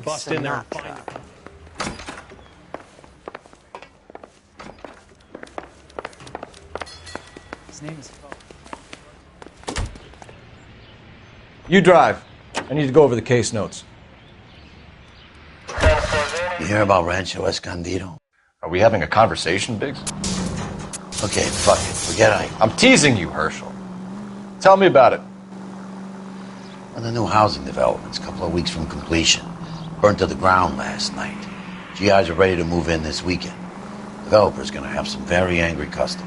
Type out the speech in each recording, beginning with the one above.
bust in there and find him. His name is... You drive. I need to go over the case notes. You hear about Rancho Escondido? Are we having a conversation, Biggs? Okay, fuck it. Forget I'm teasing you, Herschel. Tell me about it. Well, the new housing development's a couple of weeks from completion. Burnt to the ground last night. GIs are ready to move in this weekend. Developer's gonna have some very angry customers.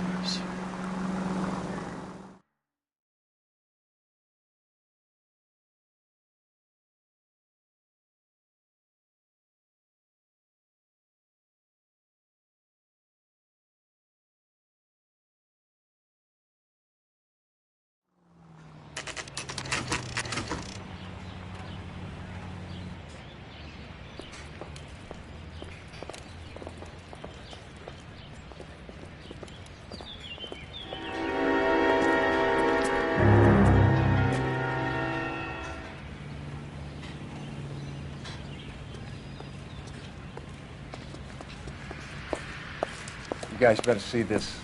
You guys better see this.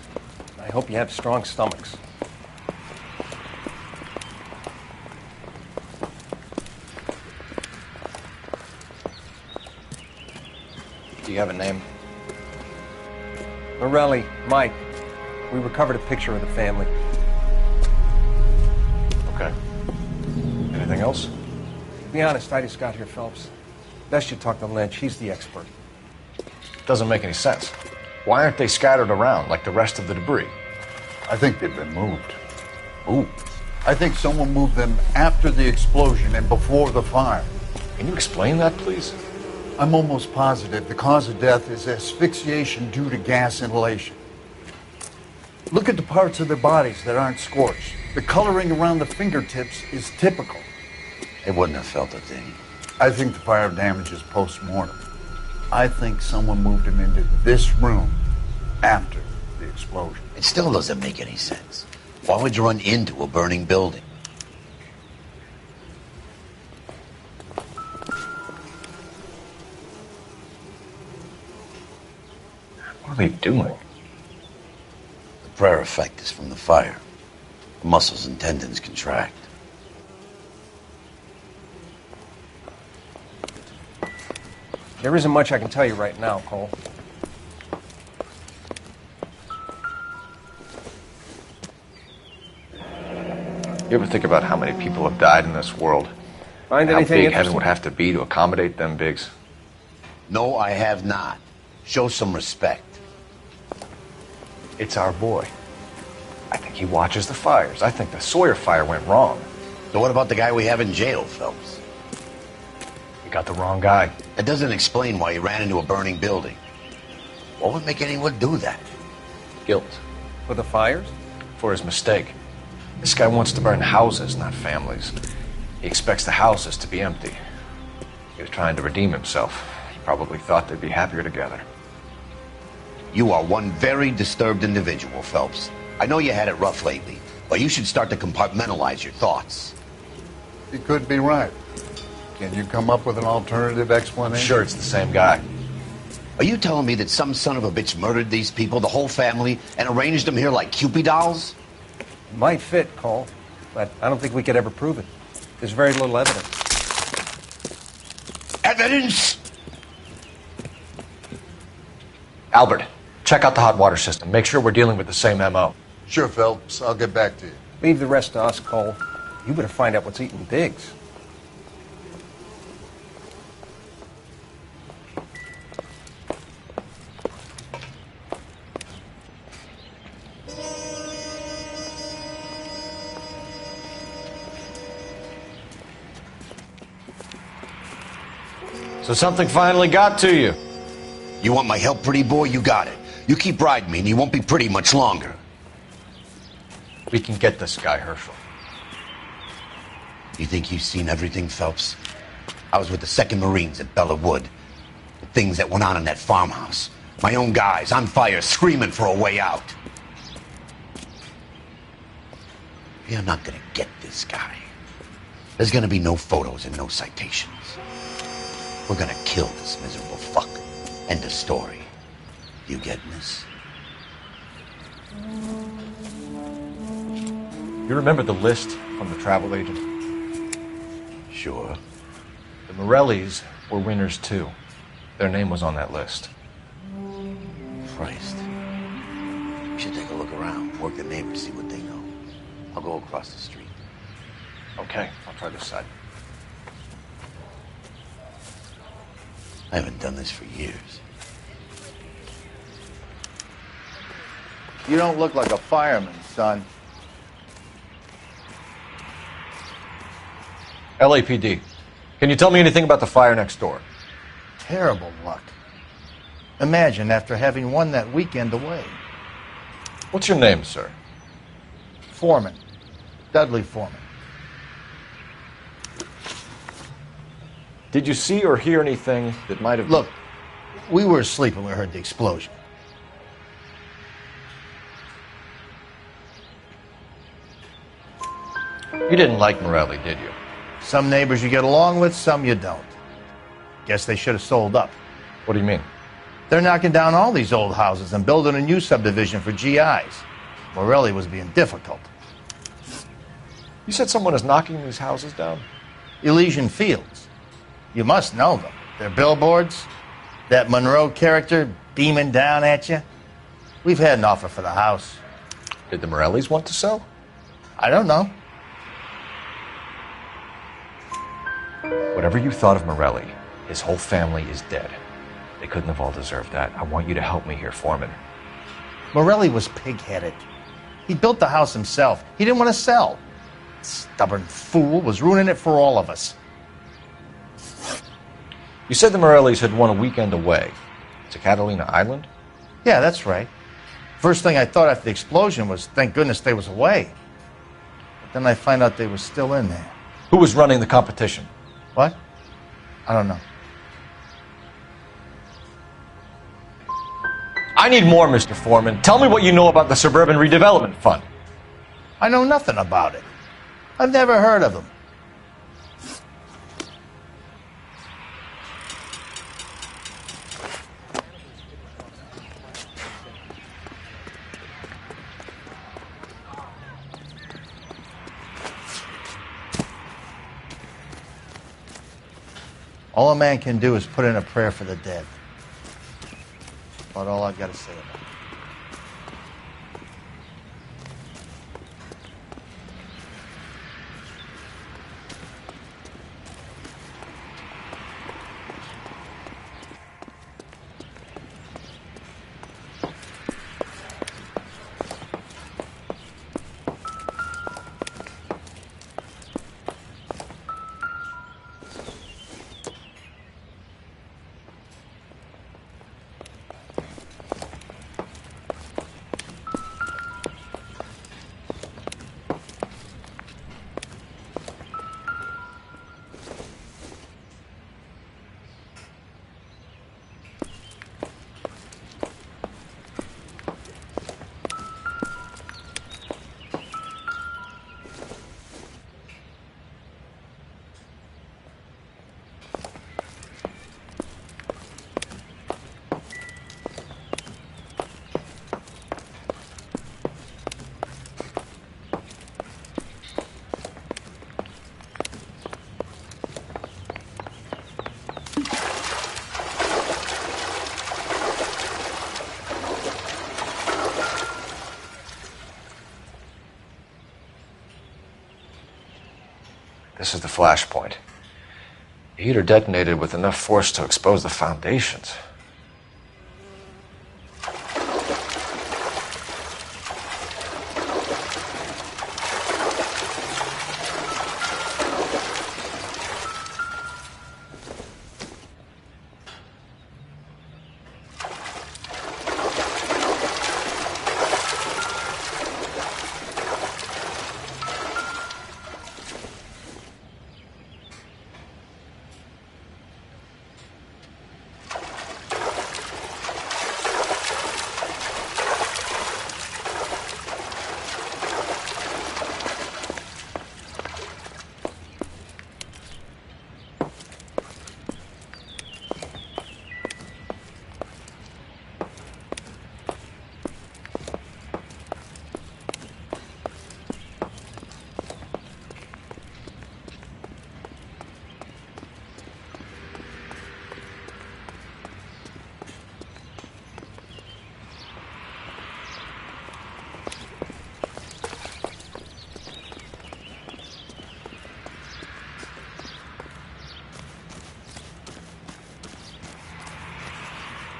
I hope you have strong stomachs. Do you have a name? Morelli, Mike. We recovered a picture of the family. Okay. Anything else? To be honest, I just got here, Phelps. Best you talk to Lynch. He's the expert. Doesn't make any sense. Why aren't they scattered around like the rest of the debris? I think they've been moved. Ooh. I think someone moved them after the explosion and before the fire. Can you explain that, please? I'm almost positive the cause of death is asphyxiation due to gas inhalation. Look at the parts of their bodies that aren't scorched. The coloring around the fingertips is typical. They wouldn't have felt a thing. I think the fire damage is post-mortem. I think someone moved him into this room after the explosion. It still doesn't make any sense. Why would you run into a burning building? What are they doing? The prayer effect is from the fire. The muscles and tendons contract. There isn't much I can tell you right now, Cole. You ever think about how many people have died in this world? Find how anything big heaven interesting? would have to be to accommodate them, Biggs? No, I have not. Show some respect. It's our boy. I think he watches the fires. I think the Sawyer fire went wrong. So what about the guy we have in jail, Phelps? You got the wrong guy. That doesn't explain why he ran into a burning building. What would make anyone do that? Guilt. For the fires? For his mistake. This guy wants to burn houses, not families. He expects the houses to be empty. He was trying to redeem himself. He probably thought they'd be happier together. You are one very disturbed individual, Phelps. I know you had it rough lately, but you should start to compartmentalize your thoughts. He could be right. Can you come up with an alternative explanation? Sure, it's the same guy. Are you telling me that some son of a bitch murdered these people, the whole family, and arranged them here like Cupid dolls? It might fit, Cole, but I don't think we could ever prove it. There's very little evidence. Evidence? Albert, check out the hot water system. Make sure we're dealing with the same MO. Sure, Phelps. I'll get back to you. Leave the rest to us, Cole. You better find out what's eating Biggs. So something finally got to you. You want my help, pretty boy? You got it. You keep riding me and you won't be pretty much longer. We can get this guy, Herschel. You think you've seen everything, Phelps? I was with the 2nd Marines at Bella Wood. The things that went on in that farmhouse. My own guys on fire, screaming for a way out. You're not gonna get this guy. There's gonna be no photos and no citations. We're gonna kill this miserable fuck. End of story. You getting this? You remember the list from the travel agent? Sure. The Morellis were winners too. Their name was on that list. Christ. We should take a look around, work the neighbors, see what they know. I'll go across the street. Okay, I'll try this side. I haven't done this for years. You don't look like a fireman, son. LAPD. Can you tell me anything about the fire next door? Terrible luck. Imagine after having won that weekend away. What's your name, sir? Foreman. Dudley Foreman. Did you see or hear anything that might have... Look, we were asleep when we heard the explosion. You didn't like Morelli, did you? Some neighbors you get along with, some you don't. Guess they should have sold up. What do you mean? They're knocking down all these old houses and building a new subdivision for GIs. Morelli was being difficult. You said someone is knocking these houses down? Elysian Fields. You must know them. They're billboards. That Monroe character beaming down at you. We've had an offer for the house. Did the Morellis want to sell? I don't know. Whatever you thought of Morelli, his whole family is dead. They couldn't have all deserved that. I want you to help me here, Foreman. Morelli was pig-headed. He built the house himself. He didn't want to sell. Stubborn fool was ruining it for all of us. You said the Morellis had won a weekend away to Catalina Island? Yeah, that's right. First thing I thought after the explosion was, thank goodness they was away. But then I find out they were still in there. Who was running the competition? What? I don't know. I need more, Mr. Foreman. Tell me what you know about the Suburban Redevelopment Fund. I know nothing about it. I've never heard of them. All a man can do is put in a prayer for the dead. About all I've got to say about it. This is the flashpoint. The heater detonated with enough force to expose the foundations.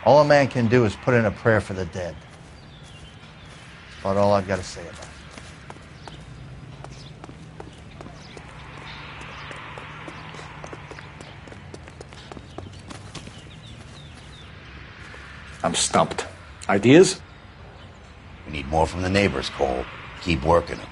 All a man can do is put in a prayer for the dead. About all I've got to say about it. I'm stumped. Ideas? We need more from the neighbors, Cole. Keep working them.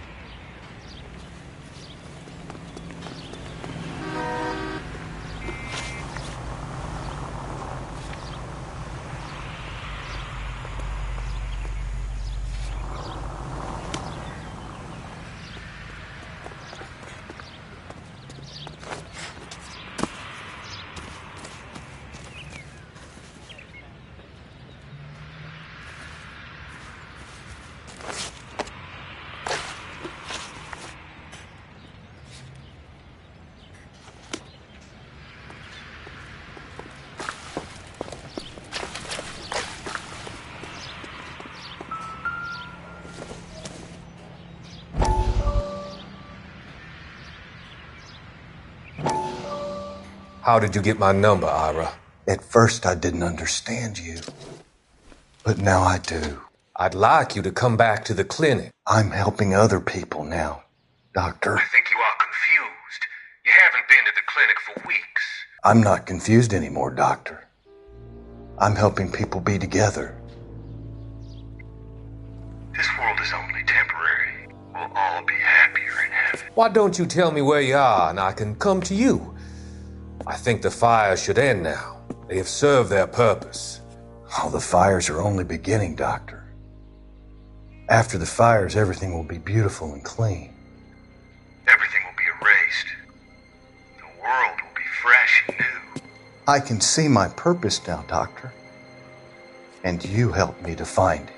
How did you get my number, Ira? At first, I didn't understand you. But now I do. I'd like you to come back to the clinic. I'm helping other people now, Doctor. I think you are confused. You haven't been to the clinic for weeks. I'm not confused anymore, Doctor. I'm helping people be together. This world is only temporary. We'll all be happier in heaven. Why don't you tell me where you are and I can come to you? I think the fires should end now. They have served their purpose. Oh, the fires are only beginning, Doctor. After the fires, everything will be beautiful and clean. Everything will be erased. The world will be fresh and new. I can see my purpose now, Doctor. And you helped me to find it.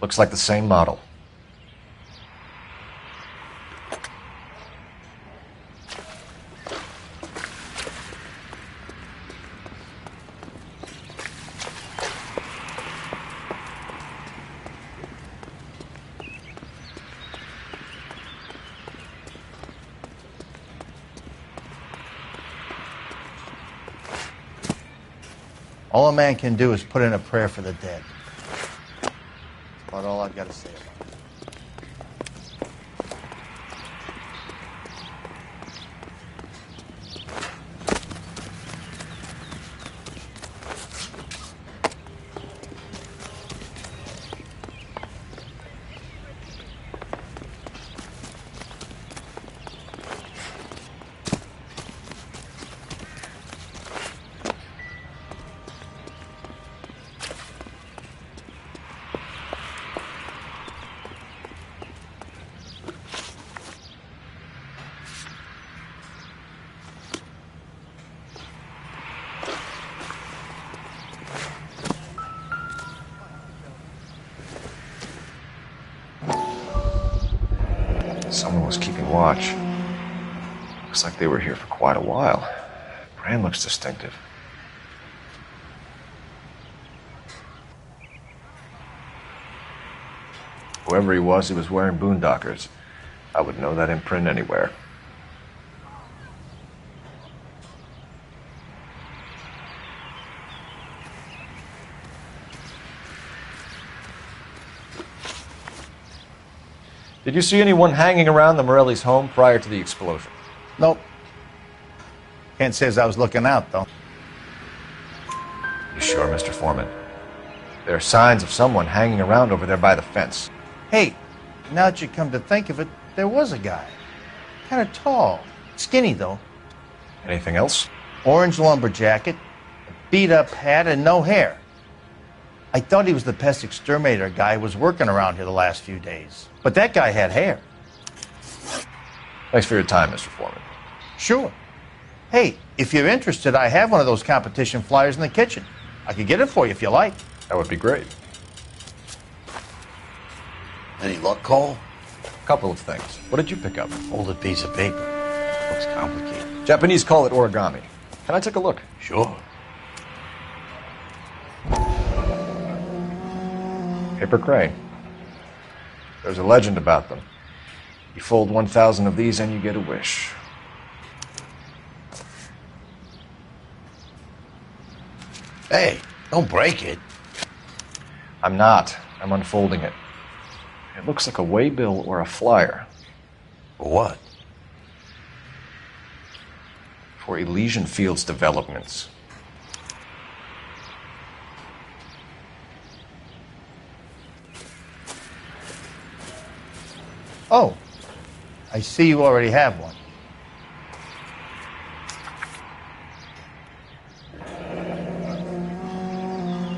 Looks like the same model. All a man can do is put in a prayer for the dead. About all I've got to say about it. Someone was keeping watch. Looks like they were here for quite a while. Brand looks distinctive. Whoever he was wearing boondockers. I would know that imprint anywhere. Did you see anyone hanging around the Morelli's home prior to the explosion? Nope. Can't say as I was looking out, though. You sure, Mr. Foreman? There are signs of someone hanging around over there by the fence. Hey, now that you come to think of it, there was a guy. Kind of tall. Skinny, though. Anything else? Orange lumber jacket, a beat-up hat, and no hair. I thought he was the pest exterminator guy who was working around here the last few days. But that guy had hair. Thanks for your time, Mr. Foreman. Sure. Hey, if you're interested, I have one of those competition flyers in the kitchen. I could get it for you if you like. That would be great. Any luck, Cole? Couple of things. What did you pick up? Folded piece of paper. Looks complicated. Japanese call it origami. Can I take a look? Sure. Paper crane. There's a legend about them. You fold 1,000 of these and you get a wish. Hey, don't break it. I'm not. I'm unfolding it. It looks like a waybill or a flyer. For what? For Elysian Fields developments. Oh, I see you already have one.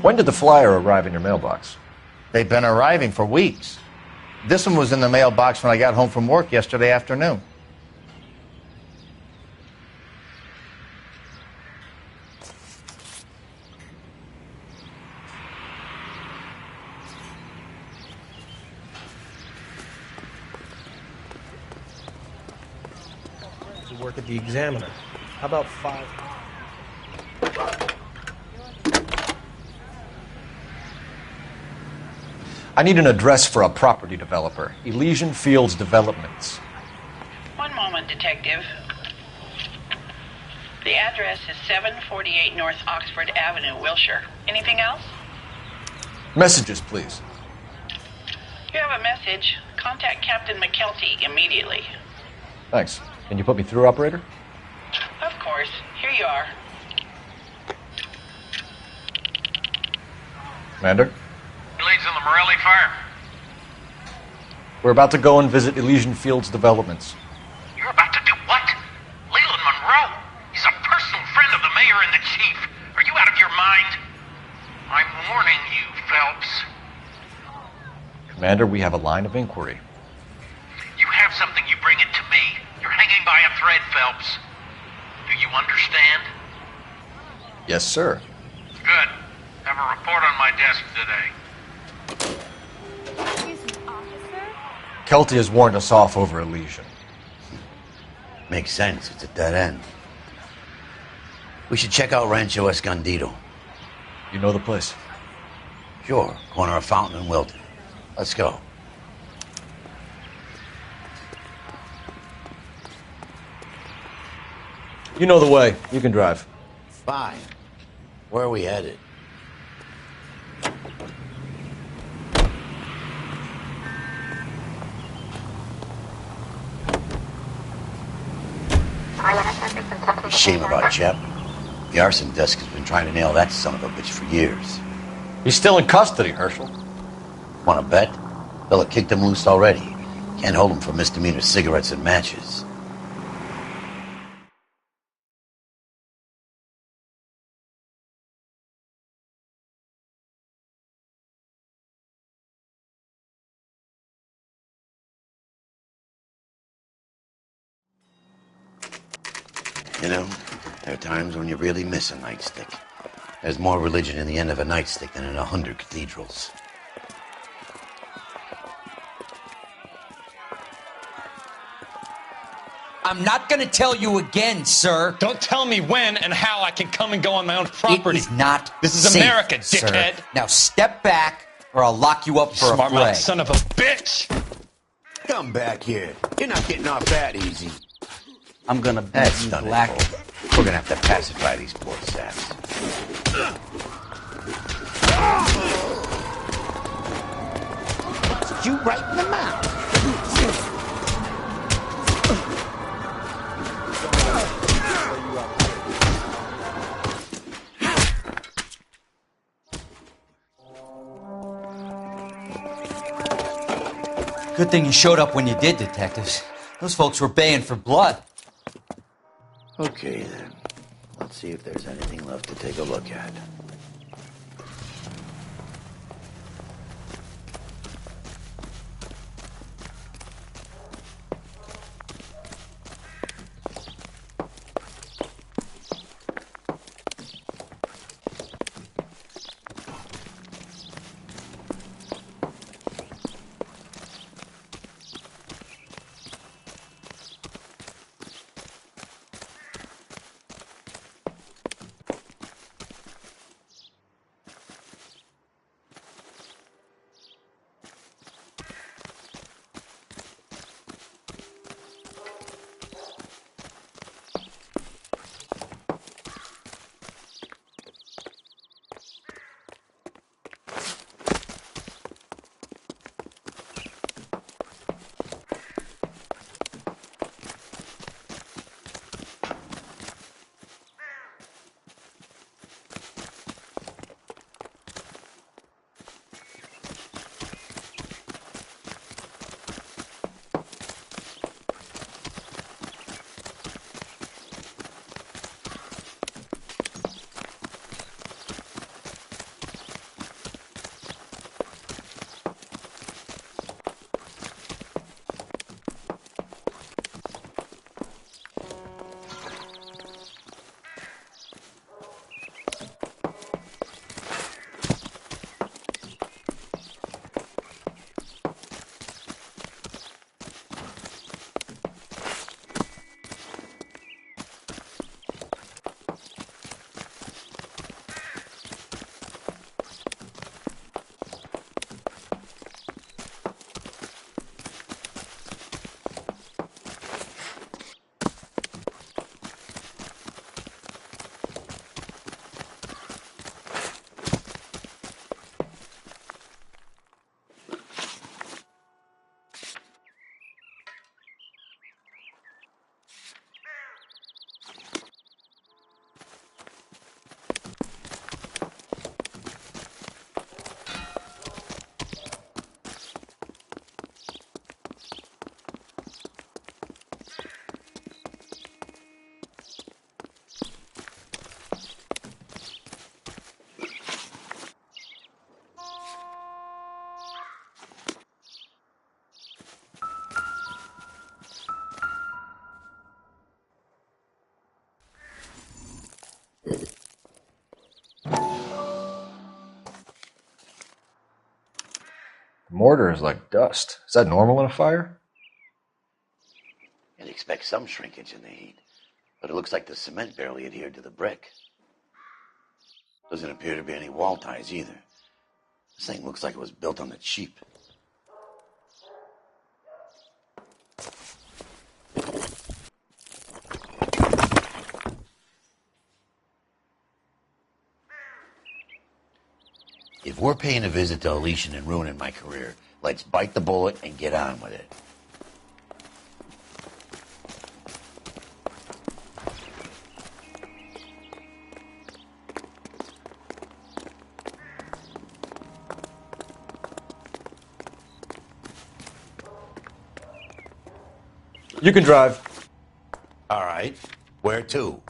When did the flyer arrive in your mailbox? They've been arriving for weeks. This one was in the mailbox when I got home from work yesterday afternoon. To work at the Examiner. How about 5? I need an address for a property developer. Elysian Fields Developments. One moment, Detective. The address is 748 North Oxford Avenue, Wilshire. Anything else? Messages, please. You have a message. Contact Captain McKelty immediately. Thanks. Can you put me through, operator? Of course. Here you are. Commander? Leads on the Morelli fire. We're about to go and visit Elysian Fields Developments. You're about to do what? Leland Monroe. He's a personal friend of the mayor and the chief. Are you out of your mind? I'm warning you, Phelps. Commander, we have a line of inquiry. You have something, you bring it to me. You're hanging by a thread, Phelps. Do you understand? Yes, sir. Good. Have a report on my desk today. Excuse me, officer? Kelty has warned us off over Elysian. Makes sense. It's a dead end. We should check out Rancho Escondido. You know the place? Sure. Corner of Fountain and Wilton. Let's go. You know the way. You can drive. Fine. Where are we headed? Shame about Shep. The arson desk has been trying to nail that son of a bitch for years. He's still in custody, Herschel. Want to bet? Fella kicked him loose already. Can't hold him for misdemeanor cigarettes and matches. You know, there are times when you really miss a nightstick. There's more religion in the end of a nightstick than in 100 cathedrals. I'm not gonna tell you again, sir. Don't tell me when and how I can come and go on my own property. It is not This is safe, America, sir. dickhead. Now step back, or I'll lock you up for a Smart fray. mouth son of a bitch. Come back here. You're not getting off that easy. I'm gonna bet you black. We're gonna have to pacify these poor saps. You right in the mouth. Good thing you showed up when you did, detectives. Those folks were baying for blood. Okay, then. Let's see if there's anything left to take a look at. Mortar is like dust. Is that normal in a fire? You'd expect some shrinkage in the heat, but it looks like the cement barely adhered to the brick. Doesn't appear to be any wall ties either. This thing looks like it was built on the cheap. If we're paying a visit to Elysian and ruining my career, let's bite the bullet and get on with it. You can drive. All right. Where to?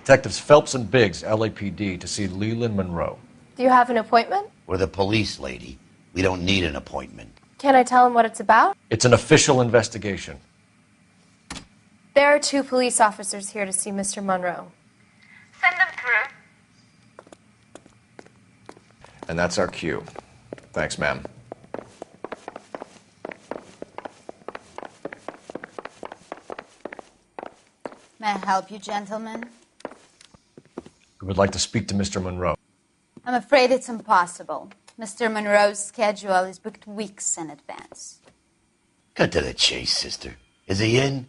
Detectives Phelps and Biggs, LAPD, to see Leland Monroe. Do you have an appointment? We're the police, lady. We don't need an appointment. Can I tell him what it's about? It's an official investigation. There are 2 police officers here to see Mr. Monroe. Send them through. And that's our cue. Thanks, ma'am. May I help you, gentlemen? We would like to speak to Mr. Monroe. I'm afraid it's impossible. Mr. Monroe's schedule is booked weeks in advance. Cut to the chase, sister. Is he in?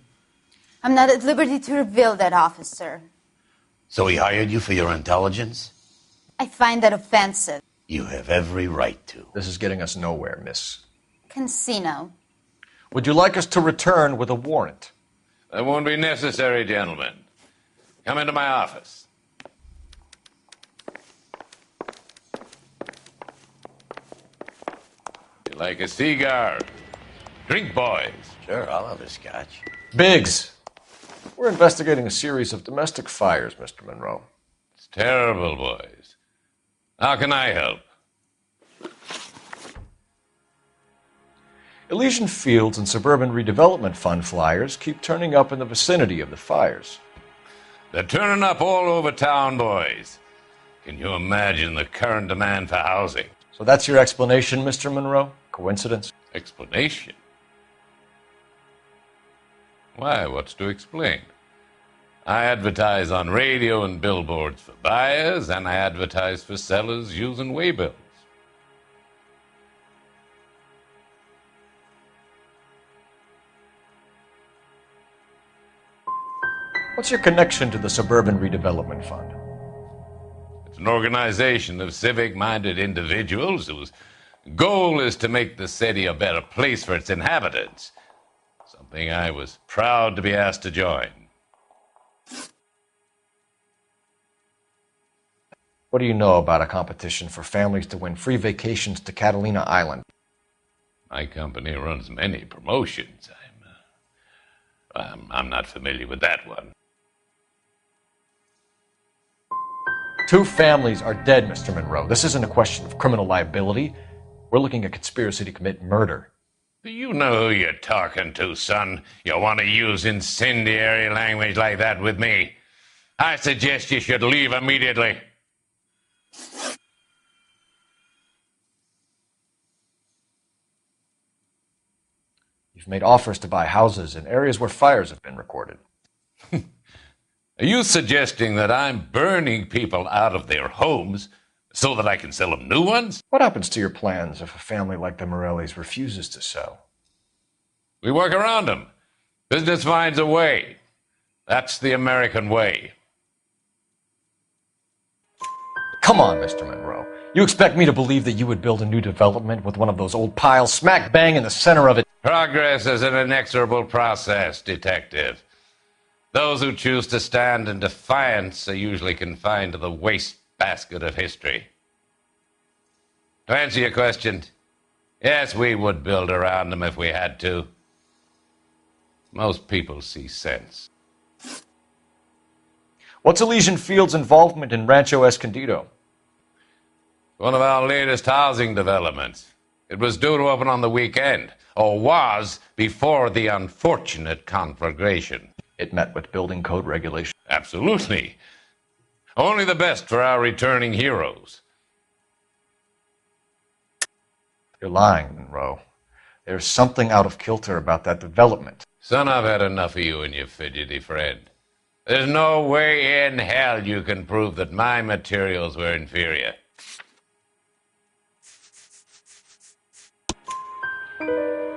I'm not at liberty to reveal that, officer. So he hired you for your intelligence? I find that offensive. You have every right to. This is getting us nowhere, miss. Casino. Would you like us to return with a warrant? That won't be necessary, gentlemen. Come into my office. You like a cigar? Drink, boys. Sure, I'll have a scotch. Biggs, we're investigating a series of domestic fires, Mr. Monroe. It's terrible, boys. How can I help? Elysian Fields and Suburban Redevelopment Fund flyers keep turning up in the vicinity of the fires. They're turning up all over town, boys. Can you imagine the current demand for housing? So that's your explanation, Mr. Monroe? Coincidence? Explanation? Why, what's to explain? I advertise on radio and billboards for buyers, and I advertise for sellers using waybills. What's your connection to the Suburban Redevelopment Fund? It's an organization of civic-minded individuals whose goal is to make the city a better place for its inhabitants. Something I was proud to be asked to join. What do you know about a competition for families to win free vacations to Catalina Island? My company runs many promotions. I'm not familiar with that one. 2 families are dead, Mr. Monroe. This isn't a question of criminal liability. We're looking at conspiracy to commit murder. Do you know who you're talking to, son? You want to use incendiary language like that with me? I suggest you should leave immediately. You've made offers to buy houses in areas where fires have been recorded. Are you suggesting that I'm burning people out of their homes so that I can sell them new ones? What happens to your plans if a family like the Morellis refuses to sell? We work around them. Business finds a way. That's the American way. Come on, Mr. Monroe. You expect me to believe that you would build a new development with one of those old piles smack bang in the center of it? Progress is an inexorable process, Detective. Those who choose to stand in defiance are usually confined to the wastebasket of history. To answer your question, yes, we would build around them if we had to. Most people see sense. What's Elysian Field's involvement in Rancho Escondido? One of our latest housing developments. It was due to open on the weekend, or was before the unfortunate conflagration. It met with building code regulations. Absolutely. Only the best for our returning heroes. You're lying, Monroe. There's something out of kilter about that development. Son, I've had enough of you and your fidgety friend. There's no way in hell you can prove that my materials were inferior.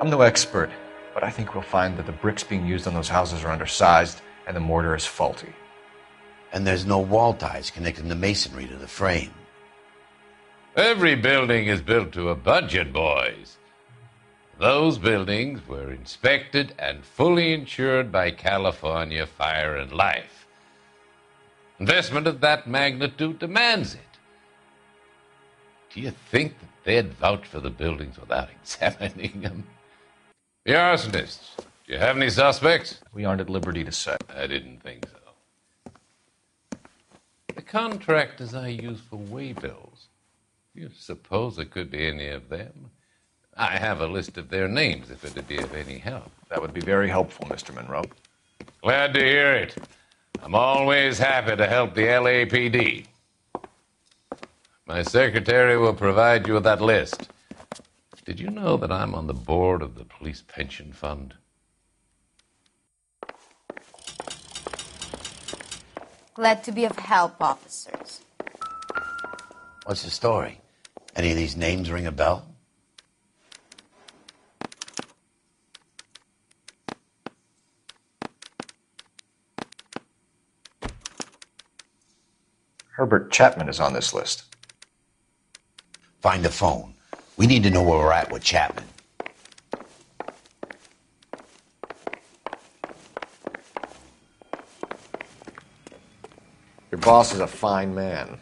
I'm no expert, but I think we'll find that the bricks being used on those houses are undersized and the mortar is faulty. And there's no wall ties connecting the masonry to the frame. Every building is built to a budget, boys. Those buildings were inspected and fully insured by California Fire and Life. Investment of that magnitude demands it. Do you think that they'd vouch for the buildings without examining them? The arsonists, do you have any suspects? We aren't at liberty to say. I didn't think so. The contractors I use for waybills, do you suppose it could be any of them? I have a list of their names if it'd be of any help. That would be very helpful, Mr. Monroe. Glad to hear it. I'm always happy to help the LAPD. My secretary will provide you with that list. Did you know that I'm on the board of the police pension fund? Glad to be of help, officers. What's the story? Any of these names ring a bell? Herbert Chapman is on this list. Find the phone. We need to know where we're at with Chapman. Your boss is a fine man.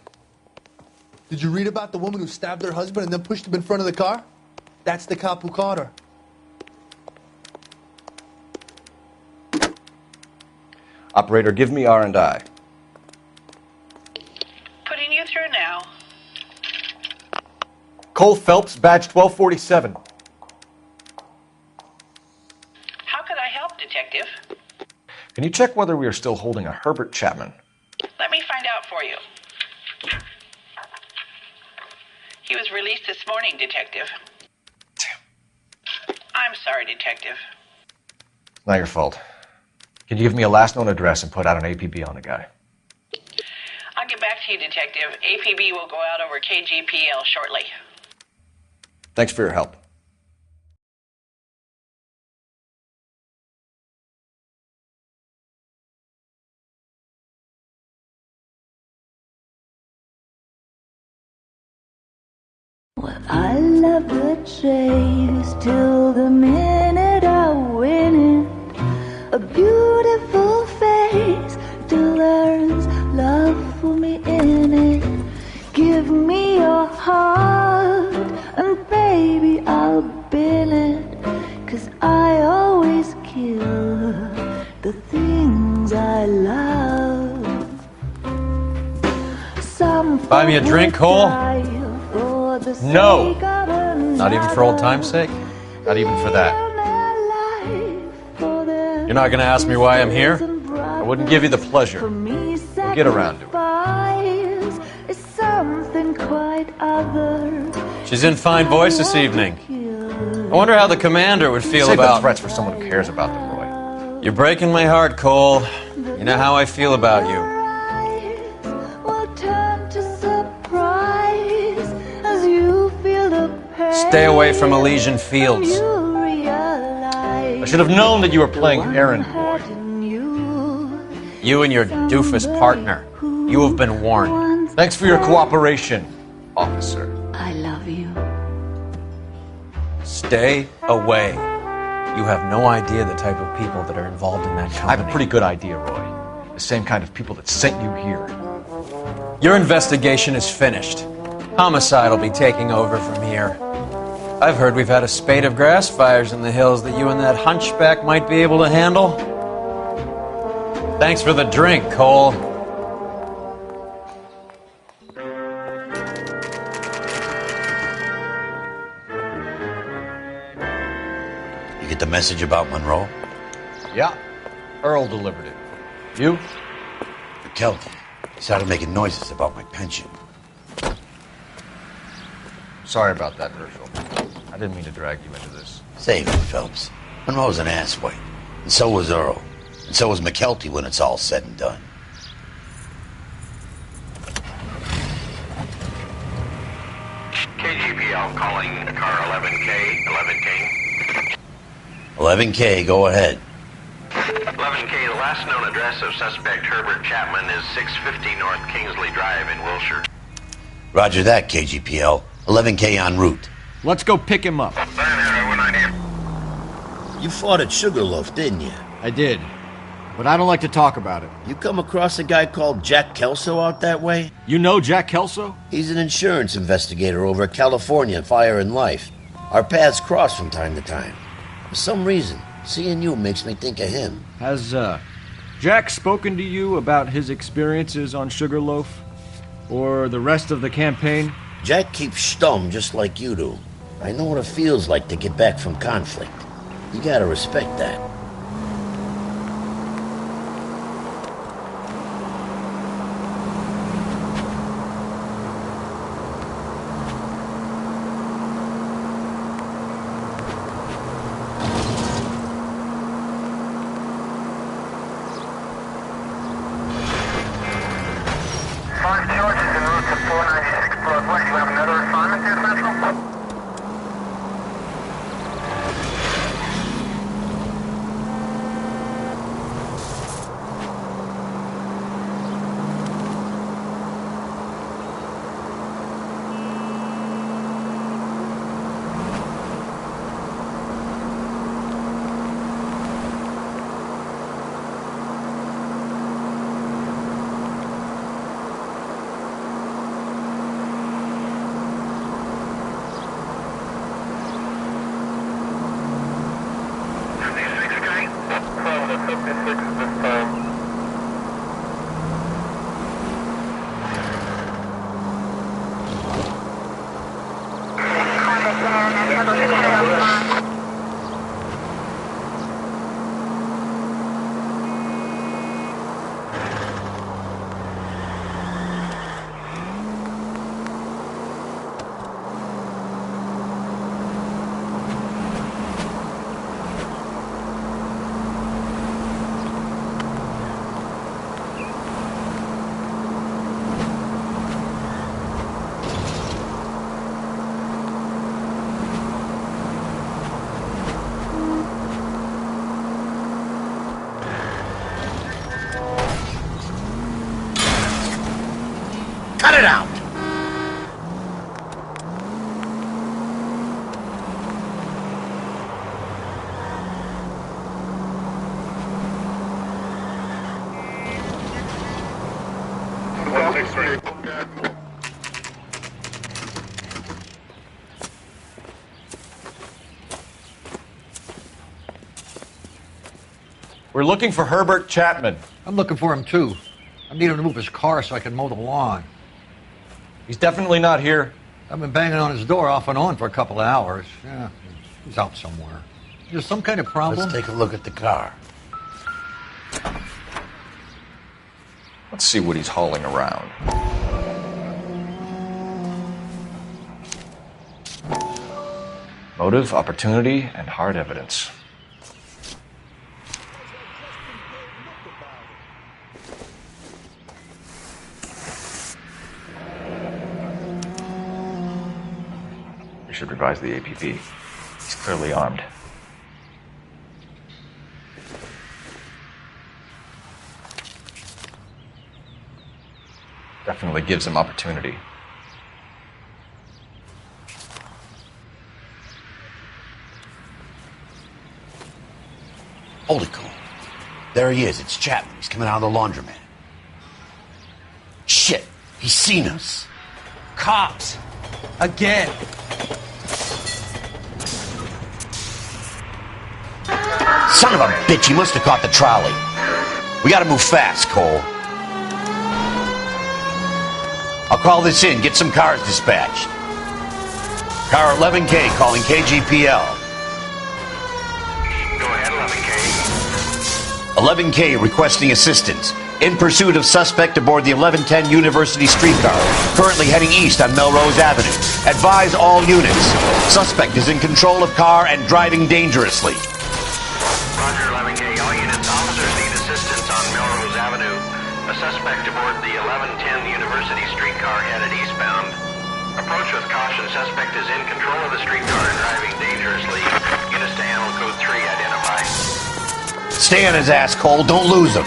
Did you read about the woman who stabbed her husband and then pushed him in front of the car? That's the cop who caught her. Operator, give me R&I. Putting you through now. Cole Phelps, badge 1247. How could I help, Detective? Can you check whether we are still holding a Herbert Chapman? Let me find out for you. He was released this morning, Detective. I'm sorry, Detective. It's not your fault. Can you give me a last known address and put out an APB on the guy? I'll get back to you, Detective. APB will go out over KGPL shortly. Thanks for your help. Well, I love the chase till the minute I win it. A beautiful face till there's love for me in it. Give me your heart and baby I'll bill it. 'Cause I always kill the things I love. Some Buy me a drink, Cole? No! Not even for old time's sake? Not even for that. You're not going to ask me why I'm here? I wouldn't give you the pleasure. We'll get around to it. She's in fine voice this evening. I wonder how the commander would feel Save about... the threats for someone who cares about them, Roy. You're breaking my heart, Cole. You know how I feel about you. Stay away from Elysian Fields. I should have known that you were playing errand boy. You and your doofus partner. You have been warned. Thanks for your cooperation, officer. I love you. Stay away. You have no idea the type of people that are involved in that company. I have a pretty good idea, Roy. The same kind of people that sent you here. Your investigation is finished. Homicide will be taking over from here. I've heard we've had a spate of grass fires in the hills that you and that hunchback might be able to handle. Thanks for the drink, Cole. You get the message about Monroe? Yeah. Earl delivered it. You? McKelty. He started making noises about my pension. Sorry about that, Herschel. I didn't mean to drag you into this. Save it, Phelps. Monroe's an asswipe. And so was Earl. And so was McKelty when it's all said and done. KGPL calling car 11K, 11K. 11K, go ahead. 11K, the last known address of suspect Herbert Chapman is 650 North Kingsley Drive in Wilshire. Roger that, KGPL. 11K en route. Let's go pick him up. You fought at Sugarloaf, didn't you? I did. But I don't like to talk about it. You come across a guy called Jack Kelso out that way? You know Jack Kelso? He's an insurance investigator over at California Fire and Life. Our paths cross from time to time. For some reason, seeing you makes me think of him. Has, Jack spoken to you about his experiences on Sugarloaf? Or the rest of the campaign? Jack keeps stum just like you do. I know what it feels like to get back from conflict. You gotta respect that. Cut it out! We're looking for Herbert Chapman. I'm looking for him, too. I need him to move his car so I can mow the lawn. He's definitely not here. I've been banging on his door off and on for a couple of hours. Yeah, he's out somewhere. There's some kind of problem? Let's take a look at the car. Let's see what he's hauling around. Motive, opportunity, and hard evidence. We should revise the APP. He's clearly armed. What the Definitely gives him opportunity. Holy cow. There he is. It's Chapman. He's coming out of the laundromat. Shit. He's seen us. Cops! Again! Son of a bitch. He must have caught the trolley. We gotta move fast, Cole. I'll call this in. Get some cars dispatched. Car 11K calling KGPL. Go ahead, 11K. 11K requesting assistance. In pursuit of suspect aboard the 1110 University streetcar. Currently heading east on Melrose Avenue. Advise all units. Suspect is in control of car and driving dangerously. Roger, 11K. All units, officers need assistance on Melrose Avenue. A suspect aboard the 1110 University streetcar headed eastbound. Approach with caution. Suspect is in control of the streetcar and driving dangerously. Units to handle code 3 identified. Stay on his ass, Cole. Don't lose him.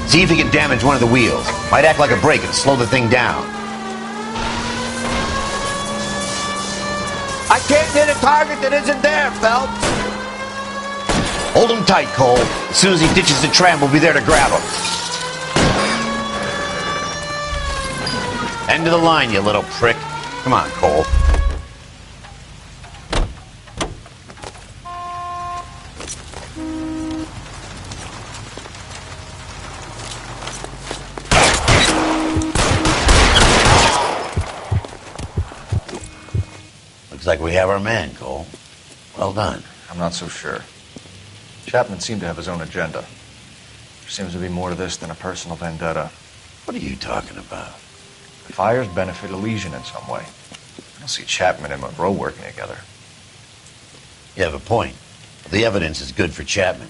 See if he can damage one of the wheels. Might act like a brake and slow the thing down. I can't hit a target that isn't there, Phelps. Hold him tight, Cole. As soon as he ditches the tram, we'll be there to grab him. End of the line, you little prick. Come on, Cole. Looks like we have our man, Cole. Well done. I'm not so sure. Chapman seemed to have his own agenda. There seems to be more to this than a personal vendetta. What are you talking about? The fires benefit Elysian in some way. I don't see Chapman and Monroe working together. You have a point. The evidence is good for Chapman.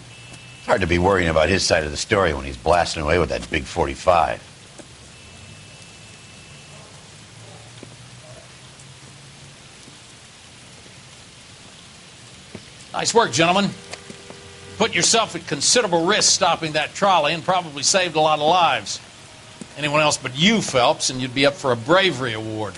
It's hard to be worrying about his side of the story when he's blasting away with that big 45. Nice work, gentlemen. Put yourself at considerable risk stopping that trolley and probably saved a lot of lives. Anyone else but you, Phelps, and you'd be up for a bravery award.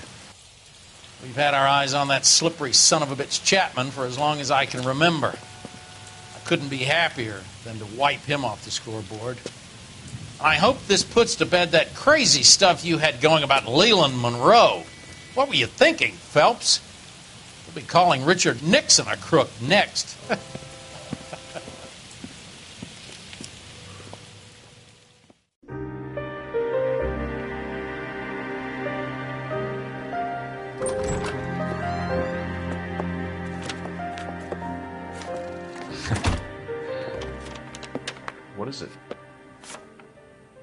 We've had our eyes on that slippery son of a bitch Chapman for as long as I can remember. I couldn't be happier than to wipe him off the scoreboard. And I hope this puts to bed that crazy stuff you had going about Leland Monroe. What were you thinking, Phelps? We'll be calling Richard Nixon a crook next. What is it?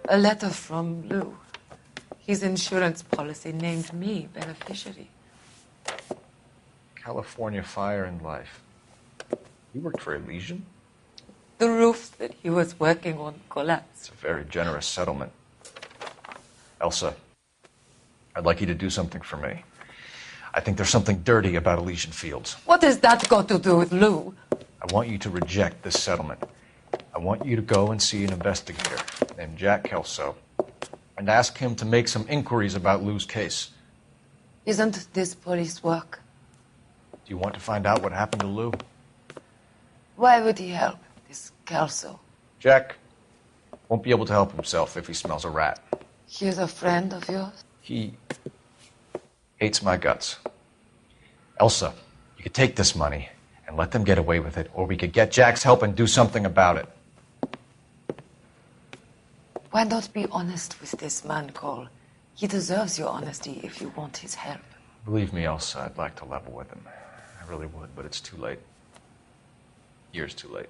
A letter from Lou. His insurance policy named me beneficiary. California Fire and Life. You worked for Elysian? The roof that he was working on collapsed. It's a very generous settlement. Elsa, I'd like you to do something for me. I think there's something dirty about Elysian Fields. What has that got to do with Lou? I want you to reject this settlement. I want you to go and see an investigator named Jack Kelso and ask him to make some inquiries about Lou's case. Isn't this police work? Do you want to find out what happened to Lou? Why would he help, this Kelso? Jack won't be able to help himself if he smells a rat. He's a friend of yours? He hates my guts. Elsa, you could take this money and let them get away with it, or we could get Jack's help and do something about it. Why not be honest with this man, Cole? He deserves your honesty if you want his help. Believe me, Elsa, I'd like to level with him. I really would, but it's too late. Years too late.